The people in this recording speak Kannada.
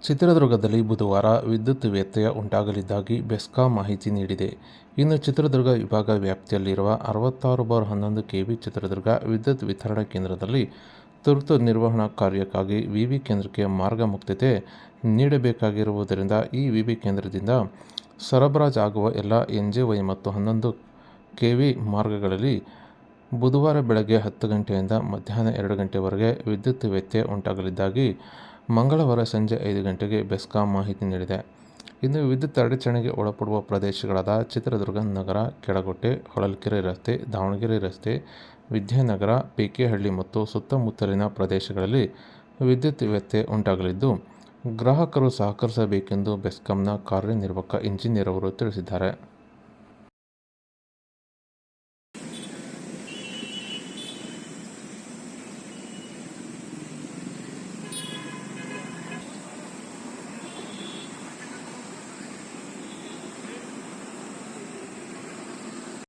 ಚಿತ್ರದುರ್ಗದಲ್ಲಿ ಬುಧವಾರ ವಿದ್ಯುತ್ ವ್ಯತ್ಯಯ ಉಂಟಾಗಲಿದ್ದಾಗಿ ಬೆಸ್ಕಾಂ ಮಾಹಿತಿ ನೀಡಿದೆ. ಇನ್ನು ಚಿತ್ರದುರ್ಗ ವಿಭಾಗ ವ್ಯಾಪ್ತಿಯಲ್ಲಿರುವ 66/11 ಕೆವಿ ಚಿತ್ರದುರ್ಗ ವಿದ್ಯುತ್ ವಿತರಣಾ ಕೇಂದ್ರದಲ್ಲಿ ತುರ್ತು ನಿರ್ವಹಣಾ ಕಾರ್ಯಕ್ಕಾಗಿ ವಿವಿ ಕೇಂದ್ರಕ್ಕೆ ಮಾರ್ಗ ಮುಕ್ತತೆ ನೀಡಬೇಕಾಗಿರುವುದರಿಂದ ಈ ವಿವಿ ಕೇಂದ್ರದಿಂದ ಸರಬರಾಜಾಗುವ ಎಲ್ಲ ಎನ್ಜೆವೈ ಮತ್ತು 11 ಕೆವಿ ಮಾರ್ಗಗಳಲ್ಲಿ ಬುಧವಾರ ಬೆಳಗ್ಗೆ 10 ಗಂಟೆಯಿಂದ ಮಧ್ಯಾಹ್ನ 2 ಗಂಟೆವರೆಗೆ ವಿದ್ಯುತ್ ವ್ಯತ್ಯಯ ಉಂಟಾಗಲಿದ್ದಾಗಿ ಮಂಗಳವಾರ ಸಂಜೆ 5 ಗಂಟೆಗೆ ಬೆಸ್ಕಾಂ ಮಾಹಿತಿ ನೀಡಿದೆ. ಇನ್ನು ವಿದ್ಯುತ್ ಅಡಚಣೆಗೆ ಒಳಪಡುವ ಪ್ರದೇಶಗಳಾದ ಚಿತ್ರದುರ್ಗ ನಗರ, ಕೆಳಗೋಟೆ, ಹೊಳಲ್ಕೆರೆ ರಸ್ತೆ, ದಾವಣಗೆರೆ ರಸ್ತೆ, ವಿದ್ಯಾನಗರ, ಪಿಕೆಹಳ್ಳಿ ಮತ್ತು ಸುತ್ತಮುತ್ತಲಿನ ಪ್ರದೇಶಗಳಲ್ಲಿ ವಿದ್ಯುತ್ ವ್ಯತ್ಯಯ ಉಂಟಾಗಲಿದ್ದು, ಗ್ರಾಹಕರು ಸಹಕರಿಸಬೇಕೆಂದು ಬೆಸ್ಕಾಂನ ಕಾರ್ಯನಿರ್ವಾಹಕ ಇಂಜಿನಿಯರ್ ಅವರು ತಿಳಿಸಿದ್ದಾರೆ.